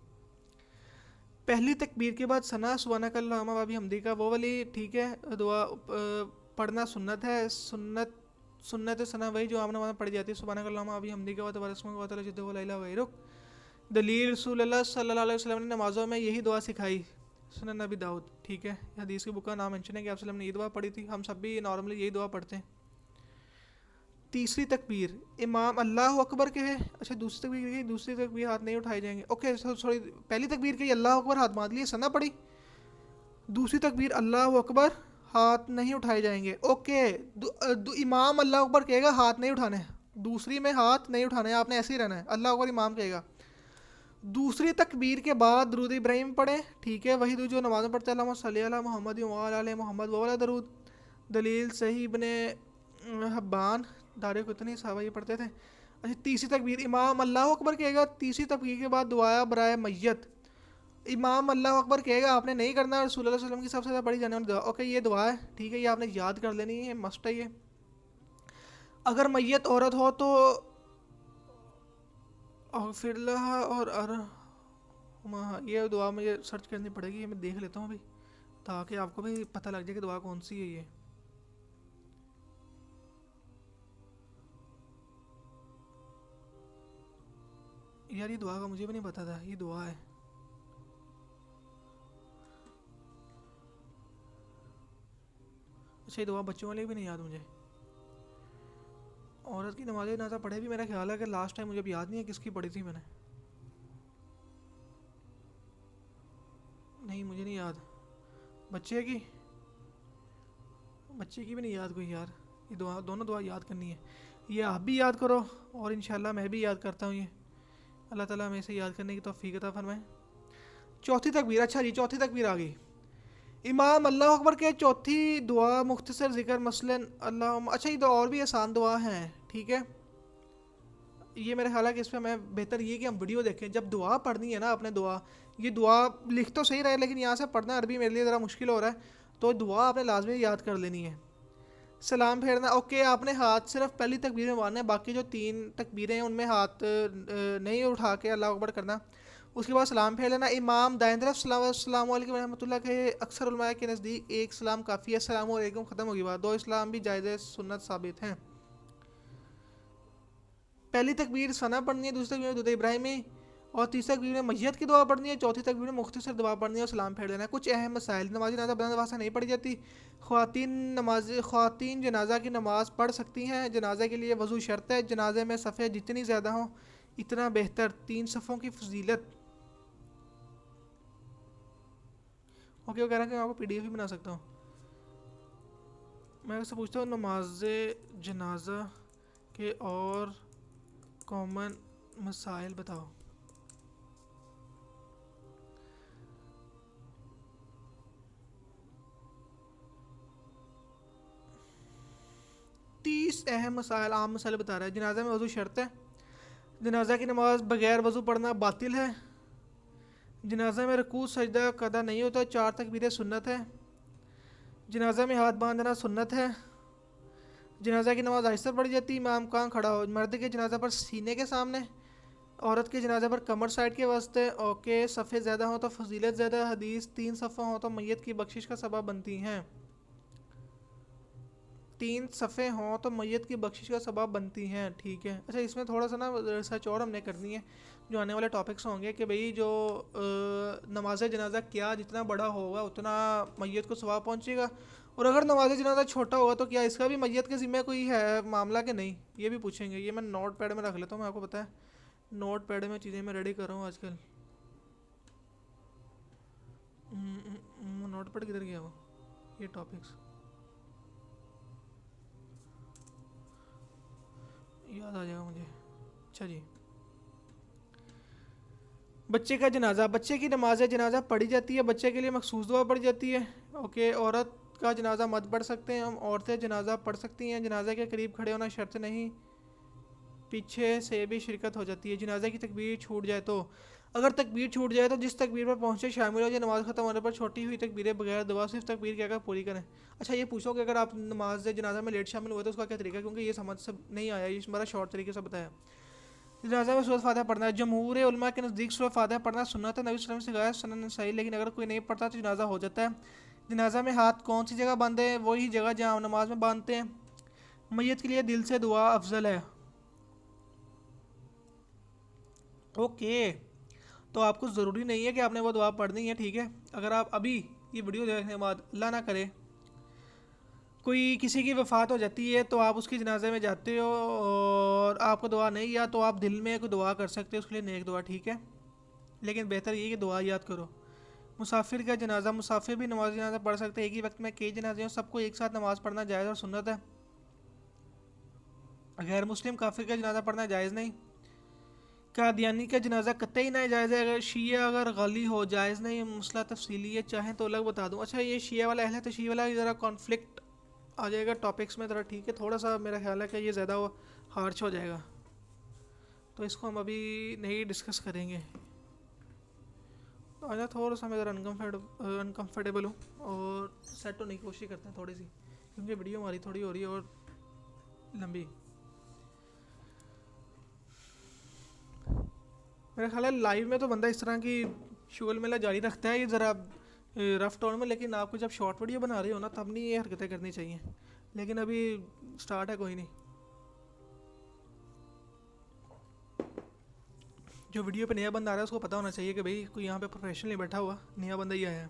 पहली तकबीर के बाद सना सुबहानकल्लाहुम्मा व बिहम्दी का वो वाली, ठीक है, दुआ पढ़ना सुन्नत है। सुन्नत सना वही जो आमने पढ़ी जाती है, सुबहानकल्लाहुम्मा व बिहम्दी का व तबारकस्मुक व तआला जद्दुहु व ला इलाहा गैरुक। दलील रसूलुल्लाह सल्लल्लाहु अलैहि वसल्लम ने नमाज़ों में यही दुआ सिखाई, सुनन नबी दाऊद, ठीक है। हदीस की बुक का नाम मेंशन है कि आप वसल्लम ने ये दुआ पढ़ी थी। हम सब भी नॉर्मली यही दुआ पढ़ते हैं। तीसरी तकबीर इमाम अल्लाह अकबर के है। अच्छा दूसरी तकबीर की, दूसरी तकबीर हाथ नहीं उठाए जाएंगे। ओके सॉरी, पहली तकबीर के अल्लाह अकबर हाथ बांध लिए, सना पड़ी। दूसरी तकबीर अल्लाह अकबर, हाथ नहीं उठाए जाएंगे। ओके, इमाम अल्लाह अकबर कहेगा, हाथ नहीं उठाने। दूसरी में हाथ नहीं उठाने, आपने ऐसे ही रहना है। अल्लाह अकबर इमाम कहेगा। दूसरी तकबीर के बाद दरूद इब्राहिम पढ़े, ठीक है, वही जो नमाज में पढ़ते हैं, अल्लाहुम्मा सल्ली अला मोहम्मद व अला मोहम्मद वाला दरूद। दलील सही इब्ने हब्बान, दारे को इतनी साहबा ये पढ़ते थे। अच्छा तीसरी तकबीर इमाम अल्लाह अकबर कहेगा, तीसरी तकबीर के बाद दुआया बराए मैयत। इमाम अल्लाह अकबर कहेगा, आपने नहीं करना, रसूलुल्लाह सल्लल्लाहु अलैहि वसल्लम की सबसे ज़्यादा पढ़ी जाने वाली दुआ। ओके ये दुआ है, ठीक है, ये आपने याद कर लेनी है, मस्ट है ये। अगर मैयत औरत हो तो फिर और ये दुआ मुझे सर्च करनी पड़ेगी, ये मैं देख लेता हूँ अभी, ताकि आपको भी पता लग जाए कि दुआ कौन सी है ये। यार ये दुआ का मुझे भी नहीं पता था, ये दुआ है। अच्छा ये दुआ बच्चों वाले भी नहीं याद मुझे। औरत की नमाज जनाजा पढ़े भी मेरा ख्याल है कि लास्ट टाइम, मुझे अब याद नहीं है किसकी पढ़ी थी मैंने। नहीं मुझे नहीं याद। बच्चे की भी नहीं याद कोई यार। ये दुआ, दोनों दुआ याद करनी है। ये आप भी याद करो और इंशाल्लाह मैं भी याद करता हूँ ये। अल्लाह ताला हमें इसे याद करने की तौफीक अता फरमाए। चौथी तकबीर, अच्छा जी चौथी तकबीर आ गई। इमाम अल्लाह अकबर के चौथी दुआ मुख्तसर जिक्र मसलन अल्लाह। अच्छा ये तो और भी आसान दुआ हैं, ठीक है। ये मेरा ख्याल है कि इसमें मैं बेहतर ये कि हम वीडियो देखें। जब दुआ पढ़नी है ना आपने, दुआ, ये दुआ लिख तो सही रहे लेकिन यहाँ से पढ़ना अरबी मेरे लिए ज़रा मुश्किल हो रहा है, तो दुआ आपने लाजमी याद कर लेनी है। सलाम फेरना, ओके, आपने हाथ सिर्फ पहली तकबीर में मारना है, बाकी जो तीन तकबीरें हैं उनमें हाथ नहीं उठा के अल्लाह अकबर करना। उसके बाद सलाम फेर लेना। इमाम दाएं तरफ सलाम अलैकुम रहमतुल्लाह के, अक्सर उलमा के नज़दीक एक सलाम काफ़ी है, सलाम अलैकुम ख़त्म होगी बात। दो इस्लाम भी जायज़ सुन्नत साबित हैं। पहली तकबीर सना पढ़नी है, दूसरी तकबीर में दुरूद इब्राहिमी, और तीसरी तकबीर में मैयत की दुआ पढ़नी है, चौथी तकबीर में मुख्तसर दुआ पढ़नी है और सलाम फेर देना है। कुछ अहम मसाइल, नमाज जनाजा बुलंद आवाज़ से नहीं पढ़ी जाती। ख़वातीन जनाजा की नमाज़ पढ़ सकती हैं। जनाजे के लिए वज़ू शर्त है। जनाजे में सफ़े जितनी ज़्यादा हों इतना बेहतर। 3 सफ़ों की फजीलत। ओके वो कह रहा है कि मैं आपको PDF भी बना सकता हूँ। मैं उससे पूछता हूँ नमाज जनाजा के और कॉमन मसाइल बताओ। 30 अहम मसाइल, आम मसाइल बता रहा है। जनाजा में वज़ू शर्त है। जनाजा की नमाज बगैर वज़ू पढ़ना बातिल है। जनाजा में रुकू सजदा कदा नहीं होता। 4 तकबीरें सुन्नत है। जनाजा में हाथ बांधना सुन्नत है। जनाजा की नमाज आहिस्ता पढ़ी जाती है। इमाम कहाँ खड़ा हो, मर्द के जनाजा पर सीने के सामने, औरत के जनाजा पर कमर साइड के वास्ते। ओके, सफ़े ज़्यादा हो तो फजीलत ज़्यादा। हदीस 3 सफ़ा हो तो मैयत की बख्शिश का सबब बनती हैं। 3 सफ़े हों तो मैयत की बख्शिश का सबब बनती हैं, ठीक है। अच्छा इसमें थोड़ा सा ना रिसर्च और हमने करनी है, जो आने वाले टॉपिक्स होंगे कि भाई जो नमाज जनाजा क्या जितना बड़ा होगा उतना मैयत को सवाब पहुँचेगा, और अगर नमाज जनाजा छोटा होगा तो क्या इसका भी मैयत के ज़िम्मे कोई है मामला कि नहीं, ये भी पूछेंगे। ये मैं नोट पैड में रख लेता हूँ, मैं आपको पता है नोट पैड में चीज़ें मैं रेडी कर रहा हूँ आजकल। नोट पैड किधर गया वो, ये टॉपिक्स याद आ जाएगा मुझे। अच्छा जी, बच्चे का जनाजा, बच्चे की नमाज जनाजा पढ़ी जाती है। बच्चे के लिए मखसूस दुआ पढ़ी जाती है। ओके, औरत का जनाजा मत पढ़ सकते हैं हम। औरतें जनाजा पढ़ सकती हैं, जनाजा के करीब खड़े होना शर्त नहीं, पीछे से भी शिरकत हो जाती है। जनाजा की तकबीर छूट जाए तो, अगर तकबीर छूट जाए तो जिस तकबीर पर पहुंचे शामिल हो जाए। नमाज खत्म होने पर छोटी हुई तकबीरें बगैर दुआ सिर्फ तकबीर कहकर पूरी करें। अच्छा ये पूछो कि अगर आप नमाज जनाजा में लेट शामिल हुए तो उसका क्या तरीका है, क्योंकि ये समझ सब नहीं आया, ये हमारा शॉर्ट तरीके से बताया। जनाजा में सूरत फातिहा पढ़ना है, जमहूर उलमा के नज़दीक सूरत फातिहा पढ़ना सुन्नत है, नबी सल्लल्लाहु अलैहि वसल्लम से सिखाया, सुनन सही। लेकिन अगर कोई नहीं पढ़ता तो जनाजा हो जाता है। जनाजा में हाथ कौन सी जगह बांधे, वही जगह जहाँ हम नमाज में बांधते हैं। मैयत के लिए दिल से दुआ अफजल है। ओके, तो आपको ज़रूरी नहीं है कि आपने वो दुआ पढ़नी है, ठीक है। अगर आप अभी ये वीडियो देखने के बाद अल्लाह ना करे कोई किसी की वफ़ात हो जाती है तो आप उसकी जनाजे में जाते हो और आपको दुआ नहीं याद, तो आप दिल में कोई दुआ कर सकते हो, उसके लिए नेक दुआ, ठीक है। लेकिन बेहतर ये कि दुआ याद करो। मुसाफिर का जनाजा, मुसाफिर भी नमाज जनाजा पढ़ सकते हैं। एक ही वक्त में कई जनाजे हो, सबको एक साथ नमाज पढ़ना जायज़ और सुन्नत है। गैर मुस्लिम काफिर का जनाजा पढ़ना जायज़ नहीं। कादियानी का जनाजा कतई ना जायज़ है। अगर शिया अगर गली हो जायज़ नहीं। मसला तफसीली है, चाहें तो अलग बता दूँ। अच्छा ये शिया वाला अहले तशय्युह वाला ज़रा कॉन्फ्लिक्ट आ जाएगा टॉपिक्स में ज़रा, ठीक है। थोड़ा सा मेरा ख्याल है कि ये ज़्यादा हार्श हो जाएगा, तो इसको हम अभी नहीं डिस्कस करेंगे। तो आजा थोड़ा सा मैं ज़रा अनकम्फर्टेबल हूँ और सेट होने की कोशिश करते हैं थोड़ी सी, क्योंकि वीडियो हमारी थोड़ी हो रही है और लंबी। मेरा ख्याल है लाइव में तो बंदा इस तरह की शुगल मेला जारी रखता है, ये ज़रा रफ टोन में। लेकिन आपको जब शॉर्ट वीडियो बना रहे हो ना, तब नहीं ये हरकतें करनी चाहिए। लेकिन अभी स्टार्ट है, कोई नहीं। जो वीडियो पे नया बंदा आ रहा है उसको पता होना चाहिए कि भाई कोई यहाँ पे प्रोफेशनली बैठा हुआ नया बंदा ही आया है।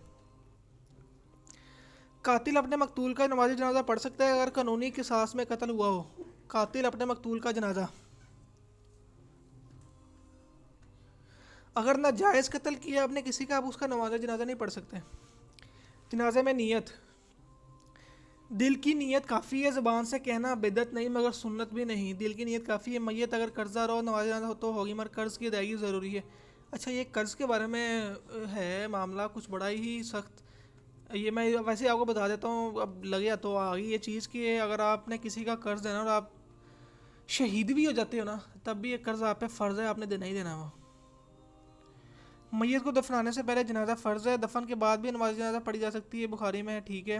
कातिल अपने मकतूल का नमाज जनाजा पढ़ सकता है अगर कानूनी किसास में कत्ल हुआ हो। कातिल अपने मकतूल का जनाजा, अगर नाजायज़ कत्ल किया आपने किसी का, आप उसका नमाज जनाजा नहीं पढ़ सकते। जनाजे में नियत, दिल की नियत काफ़ी है, ज़बान से कहना बिदत नहीं मगर सुन्नत भी नहीं। दिल की नियत काफ़ी है। मैयत अगर कर्जा रहो नमाज जनाजा हो तो होगी, मगर कर्ज़ की अदायगी ज़रूरी है। अच्छा ये कर्ज़ के बारे में है मामला कुछ बड़ा ही सख्त। ये मैं वैसे आपको बता देता हूँ, अब लगे तो आ गई ये चीज़ कि अगर आपने किसी का कर्ज़ देना और आप शहीद भी हो जाते हो ना, तब भी ये कर्ज़ आप पे फ़र्ज़ है, आपने देना ही देना वो। मैयत को दफनाने से पहले जनाजा फ़र्ज़ है, दफन के बाद भी नमाज जनाजा पढ़ी जा सकती है, बुखारी में है, ठीक है।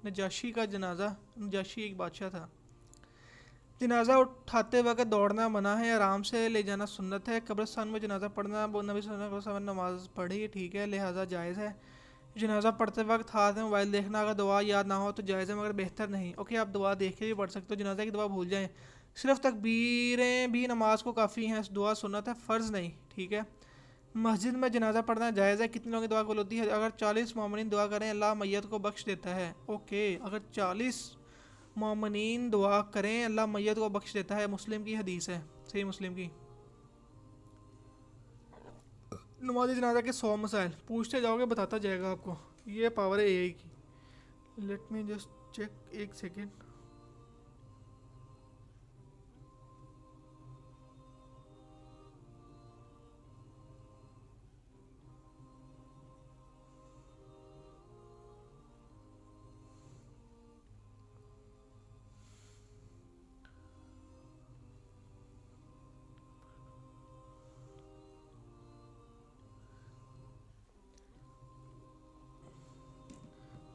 नजाशी का जनाजा, नजाशी एक बादशाह था। जनाजा उठाते वक्त दौड़ना मना है, आराम से ले जाना सुन्नत है। कब्रिस्तान में जनाजा पढ़ना, वो नबी सल्लल्लाहु अलैहि वसल्लम ने नमाज पढ़ी, ठीक है, लिहाजा जायज़ है। जनाजा पढ़ते वक्त हाथ में मोबाइल देखना, अगर दुआ याद ना हो तो जायज़ है मगर बेहतर नहीं। ओके आप दुआ देख के भी पढ़ सकते हो, जनाजा की दुआ भूल जाएं। सिर्फ तकबीरें भी नमाज को काफ़ी हैं, दुआ सुन्नत है, फ़र्ज़ नहीं, ठीक है। मस्जिद में जनाजा पढ़ना जायज़ है। कितने लोगों की दुआ कबूल होती है, अगर 40 मोमिनीन दुआ करें अल्लाह मैयत को बख्श देता है। ओके, अगर 40 मोमिनीन दुआ करें अल्लाह मैयत को बख्श देता है। मुस्लिम की हदीस है, सही मुस्लिम की। नमाज जनाजा के 100 मसाइल पूछते जाओगे बताता जाएगा आपको, ये पावर है एआई की। लेट मी जस्ट चेक, एक सेकेंड।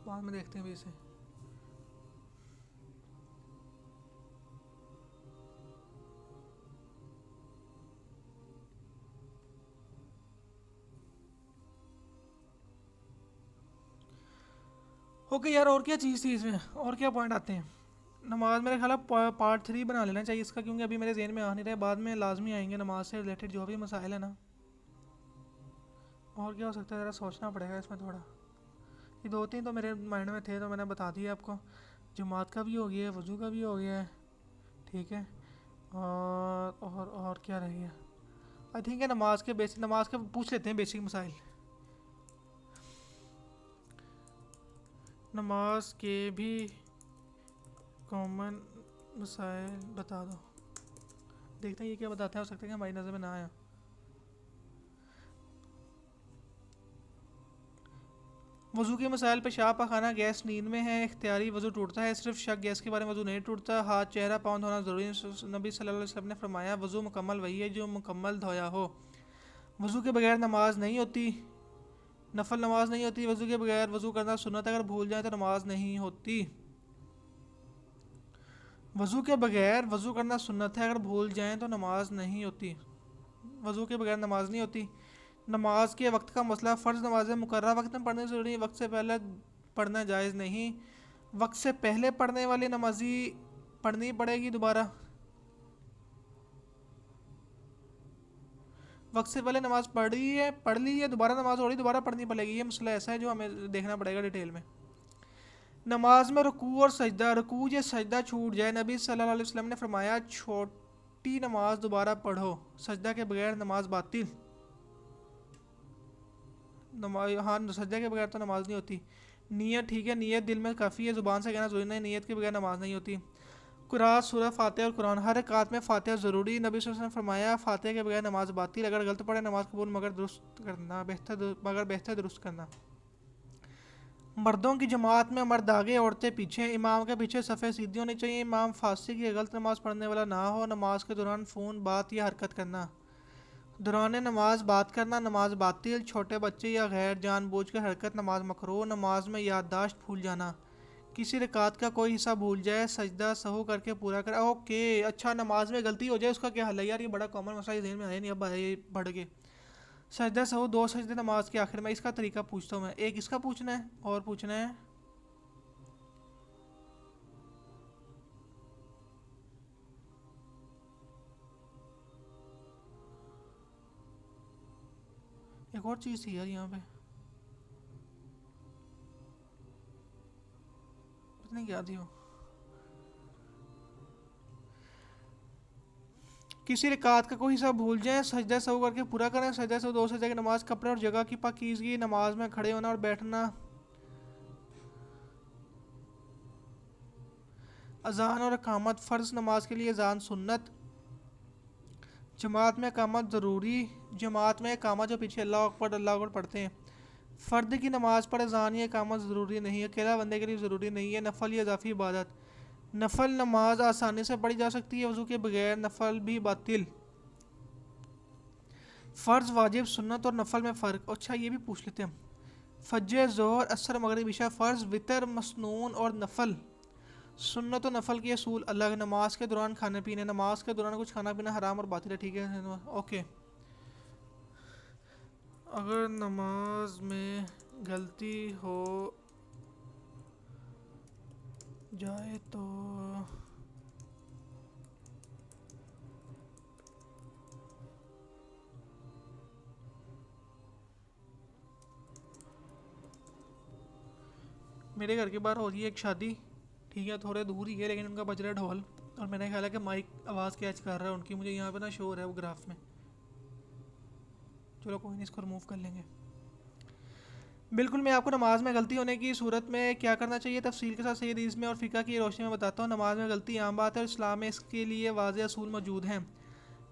बाद में देखते हैं भी इसे। ओके यार, और क्या चीज़ थी इसमें, और क्या पॉइंट आते हैं। नमाज मेरे ख्याल है पार्ट 3 बना लेना चाहिए इसका, क्योंकि अभी मेरे जहन में आ नहीं रहा है, बाद में लाजमी आएंगे नमाज से रिलेटेड जो भी मसाइल है ना। और क्या हो सकता है, ज़रा सोचना पड़ेगा इसमें थोड़ा। ये दो तीन तो मेरे माइंड में थे तो मैंने बता दिया आपको। जमात का भी हो गया है, वज़ू का भी हो गया है, ठीक है। और क्या रह गया, आई थिंक है नमाज के बेसिक, नमाज के पूछ लेते हैं बेसिक मसाइल। नमाज के भी कॉमन मसाइल बता दो, देखते हैं ये क्या बताते हैं, हो सकता है कि हमारी नज़र में ना आया। वज़ू के मसाइल पेशाब पाखाना गैस नींद में है, इख्तियारी वज़ू टूटता है, सिर्फ शक गैस के बारे में वज़ू नहीं टूटता। हाथ चेहरा पाँव धोना ज़रूरी है। नबी सल्लल्लाहु अलैहि वसल्लम ने फरमाया वज़ू मुकम्मल वही है जो मुकम्मल धोया हो। वज़ू के बगैर नमाज नहीं होती, नफल नमाज नहीं होती। वज़ू के बगैर वज़ू करना सुन्नत है, अगर भूल जाए तो नमाज नहीं होती। वज़ू के बगैर वज़ू करना सुन्नत है, अगर भूल जाएं तो नमाज नहीं होती। वज़ू के बगैर नमाज नहीं होती। नमाज के वक्त का मसला, फ़र्ज़ नमाज़ें मुकर्रर वक्त में पढ़नी ज़रूरी है, वक्त से पहले पढ़ना जायज़ नहीं। वक्त से पहले पढ़ने वाली नमाजी पढ़नी पड़ेगी दोबारा। वक्त से पहले नमाज पढ़ ली है, दोबारा नमाज हो रही दोबारा पढ़नी पड़ेगी। ये मसला ऐसा है जो हमें देखना पड़ेगा डिटेल में। नमाज में रुकू और सजदा, रुकू या सजदा छूट जाए, नबी सल्लल्लाहु अलैहि वसल्लम ने फरमाया छोटी नमाज दोबारा पढ़ो, सजदा के बगैर नमाज बातिल। नमाज, हाँ, सजदा के बगैर तो नमाज नहीं होती। नीयत ठीक है, नीयत दिल में काफ़ी है, ज़ुबान से कहना ज़रूरी नहीं, नीयत के बगैर नमाज नहीं होती। कुरात सूरह फातिहा और कुरान, हर रकात में फातिहा ज़रूरी। नबी सल्लल्लाहु अलैहि वसल्लम ने फरमाया फातिहा के बगैर नमाज बातिल, अगर गलत पढ़े नमाज कबूल मगर बेहतर दुरुस्त करना। मर्दों की जमात में मर्द आगे औरतें पीछे, इमाम के पीछे सफ़े सीधी होनी चाहिए। इमाम फासिक या गलत नमाज पढ़ने वाला ना हो। नमाज के दौरान फ़ोन, बात या हरकत करना, दौरान नमाज बात करना नमाज बातिल। छोटे बच्चे या गैर जानबूझ कर हरकत नमाज मकरूह। नमाज में याददाश्त भूल जाना, किसी रकात का कोई हिस्सा भूल जाए, सजदा सहू करके पूरा कर। ओके, अच्छा, नमाज में गलती हो जाए उसका क्या हल है? यार ये बड़ा कॉमन मसला ज़हन में आया नहीं, अब आए बढ़ के। सजदा सहू, दो सजदे नमाज के आखिर में, इसका तरीका पूछता हूँ मैं। एक इसका पूछना है और पूछना है एक और चीज़ थी यार यहाँ पे, पता नहीं क्या थी वो। किसी रकात का कोई हिस्सा भूल जाए, सजदा सहू करके पूरा करें। सजदा सहू, दो सजदे की नमाज, कपड़े और जगह की पाकीज़गी, नमाज में खड़े होना और बैठना, अजान और अकामत, फ़र्ज़ नमाज के लिए अजान सुन्नत, जमात में अकामत ज़रूरी। जमात में अकामत जो पीछे अल्लाह अकबर पढ़ते हैं। फ़र्द की नमाज पर अजान या अकामत ज़रूरी नहीं, अकेला बंदे के लिए ज़रूरी नहीं है। नफल या इजाफी इबादत, नफल नमाज आसानी से पढ़ी जा सकती है, वज़ू के बगैर नफल भी बातिल। फ़र्ज़, वाजिब, सुन्नत और नफल में फ़र्क, अच्छा ये भी पूछ लेते हैं। फज्र, ज़ोहर, असर, मगरिब, इशा, फ़र्ज़, वितर, मसनून और नफल। सुन्नत और नफल के असूल अलग। नमाज के दौरान खाने पीने, नमाज के दौरान कुछ खाना पीना हराम और बातिल है, ठीक है, ओके। अगर नमाज में गलती हो जाए तो मेरे घर के बाहर हो रही है एक शादी, ठीक है, थोड़े दूर ही है लेकिन उनका बज रहा है ढोल, और मैंने ख्याल है कि माइक आवाज़ कैच कर रहा है उनकी, मुझे यहाँ पे ना शोर है वो ग्राफ में। चलो कोई नहीं, इसको रिमूव कर लेंगे। बिल्कुल, मैं आपको नमाज में गलती होने की सूरत में क्या करना चाहिए तफसील के साथ सही हदीस में और फ़िक़्ह की रोशनी में बताता हूँ। नमाज में गलती आम बात है और इस्लाम में इसके लिए वाज़ेह असूल मौजूद हैं।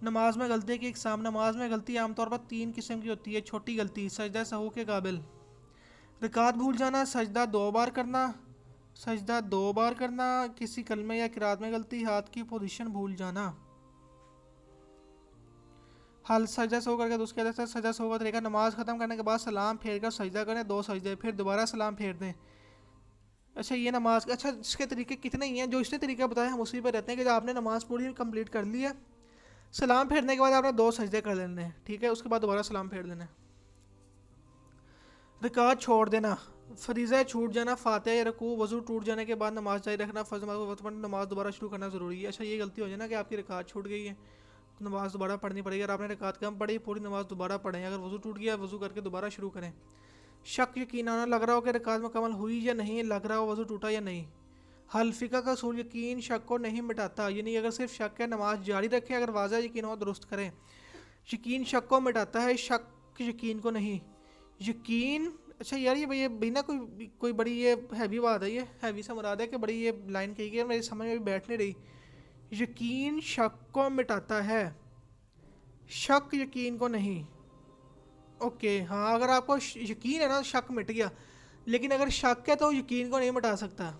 नमाज में गलती की इकसाम, नमाज में गलती आमतौर पर तीन किस्म की होती है। छोटी गलती, सजदा सहू के काबिल, रकात भूल जाना, सजदा दो बार करना, किसी कलमे या किरात में गलती, हाथ की पोजीशन भूल जाना। हाल सजदा सो करके तो उसके अंदर सजदा सो का तरीका, नमाज ख़त्म करने के बाद सलाम फेर कर सजदा करें, दो सजदे, फिर दोबारा सलाम फेर दें। अच्छा ये नमाज, अच्छा इसके तरीके कितने ही हैं, जो इसने तरीका बताया हम उसी पर रहते हैं कि जब आपने नमाज पूरी कंप्लीट कर ली है, सलाम फेरने के बाद आपने दो सजदे कर लेने हैं, ठीक है, उसके बाद दोबारा सलाम फेर देना है। रिकात छोड़ देना, फरीज़ा छूट जाना, फातिहा या रकू, वज़ू टूट जाने के बाद नमाज जारी रखना, फ़र्ज़ नमाज दोबारा शुरू करना ज़रूरी है। अच्छा ये गलती हो जाए ना कि आपकी रिकात छूट गई है, नमाज दोबारा पढ़नी पड़ेगी। अगर आपने रिकात कम पढ़ी, पूरी नमाज दोबारा पढ़ें। अगर वज़ू टूट गया, वज़ू करके दोबारा शुरू करें। शक यकीन आना, लग रहा हो कि रिकात मुकम्मल हुई या नहीं, लग रहा हो वज़ू टूटा या नहीं। हल फ़िक़्ह का असूल, यकीन शक को नहीं मिटाता, यानी अगर सिर्फ शक है नमाज जारी रखें, अगर वाज़ह यकीन हो दुरुस्त करें। यकीन शक को मिटाता है, शक यकीन को नहीं। यकीन, अच्छा यार ये बिना कोई बड़ी ये हैवी बात है, ये हैवी से मुराद है कि बड़ी ये लाइन कही गई मेरी समझ में भी बैठ नहीं रही। यकीन शक को मिटाता है, शक यकीन को नहीं। ओके हाँ, अगर आपको यकीन है ना, शक मिट गया। लेकिन अगर शक है तो यकीन को नहीं मिटा सकता।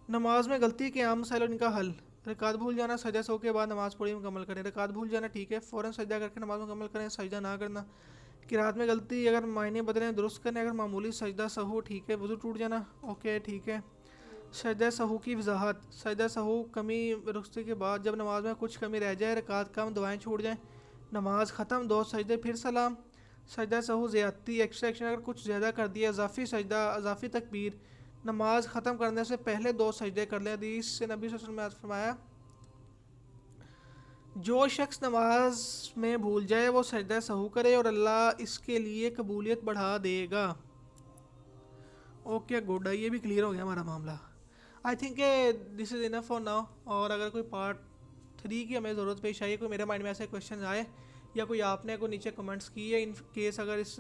नमाज में गलती के आम मसाइल और इनका हल। रकात भूल जाना, सजदा सो के बाद नमाज पूरी मुकम्मल करें। रकात भूल जाना ठीक है, फ़ौरन सजदा करके नमाज मुकम्मल करें, सजदा ना करना। किरात में गलती, अगर मायने बदलें दुरुस्त करने, अगर मामूली सजदा सहू ठीक है। वज़ू टूट जाना ओके ठीक है। सजदा सहू की वजाहत। सजदा सहू कमी रुस्ती के बाद जब नमाज में कुछ कमी रह जाए, रकात कम, दुआएं छूट जाएं, नमाज ख़त्म, दो सजदे फिर सलाम। सजदा सहू ज़्यादती, एक्स्ट्रा एक्शन, अगर कुछ ज़्यादा कर दिया, इजाफी सजदा, इजाफी तकबीर, नमाज ख़त्म करने से पहले दो सजदे कर लें। हदीस से नबी सल्लल्लाहु अलैहि वसल्लम ने फरमाया, जो शख्स नमाज में भूल जाए वो सजदा सहू करे और अल्लाह इसके लिए कबूलियत बढ़ा देगा। ओके गुड, ये भी क्लियर हो गया हमारा मामला। I think this is enough for now. और अगर कोई पार्ट 3 की हमें ज़रूरत पेश आई, कोई मेरे माइंड में ऐसे क्वेश्चन आए या कोई आपने कोई नीचे कमेंट्स किए, इन केस अगर इस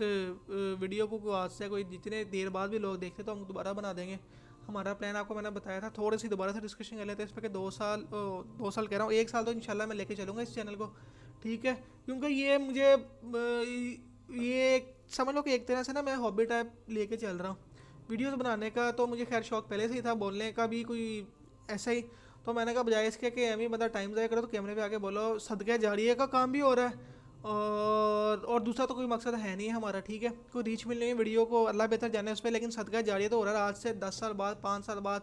वीडियो को आज से कोई जितने देर बाद भी लोग देखते तो हम दोबारा बना देंगे। हमारा प्लान आपको मैंने बताया था, थोड़ी सी दोबारा से डिस्कशन कर लेते हैं इस पर कि 2 साल कह रहा हूँ, 1 साल तो इंशाल्लाह मैं लेके चलूँगा इस चैनल को, ठीक है। क्योंकि ये मुझे ये समझ लो कि एक तरह से ना मैं हॉबी टाइप लेके चल रहा हूँ। वीडियोस बनाने का तो मुझे खैर शौक पहले से ही था, बोलने का भी कोई ऐसा ही। तो मैंने कहा बजाय इसके कि एम मतलब टाइम ज़ाया करो तो कैमरे पे आके बोलो, सदक़े जारिया का काम भी हो रहा है और दूसरा तो कोई मकसद है नहीं है हमारा, ठीक है। कोई रीच मिल रही है वीडियो को, अल्लाह बेहतर जाने उस पर, लेकिन सदक़ा जारिया तो हो रहा है। आज से 10 साल बाद, 5 साल बाद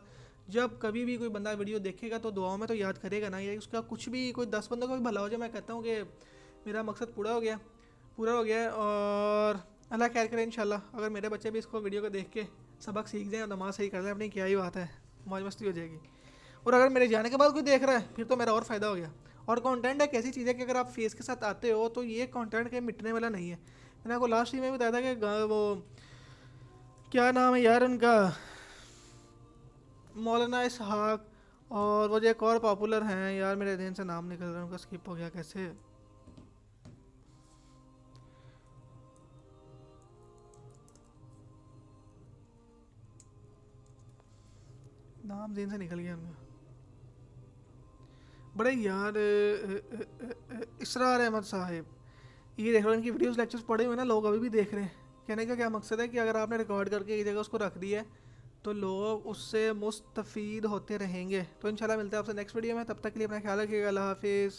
जब कभी भी कोई बंदा वीडियो देखेगा तो दुआओं में तो याद करेगा ना, ये उसका कुछ भी कोई 10 बंदों का भी भला हो जाए, मैं कहता हूँ कि मेरा मकसद पूरा हो गया, पूरा हो गया है। और अल्लाह खैर करे इंशाल्लाह। अगर मेरे बच्चे भी इसको वीडियो को देख के सबक सीख जाएँ और नमाज़ सही कर लें अपनी, क्या ही बात है, मौज मस्ती हो जाएगी। और अगर मेरे जाने के बाद कोई देख रहा है फिर तो मेरा और फ़ायदा हो गया। और कंटेंट एक ऐसी चीज़ है कि अगर आप फेस के साथ आते हो तो ये कंटेंट कहीं मिटने वाला नहीं है। मैंने आपको लास्ट ही में बताया था कि वो क्या नाम है यार उनका, मौलाना इसहाक, और वो जो एक और पॉपुलर हैं यार, मेरे ध्यान से नाम निकल रहा है उनका, स्किप हो गया कैसे, नाम ध्यान से निकल गया उनका, बड़े यार इसरार अहमद साहिब। ये देख लो इनकी वीडियोस लेक्चर्स पढ़े हुए ना लोग अभी भी देख रहे हैं। कहने का क्या मकसद है कि अगर आपने रिकॉर्ड करके एक जगह उसको रख दिया है तो लोग उससे मुस्तफ़ीद होते रहेंगे। तो इंशाल्लाह मिलते हैं आपसे नेक्स्ट वीडियो में, तब तक के लिए अपना ख्याल रखिएगा। अल्लाह हाफिज़।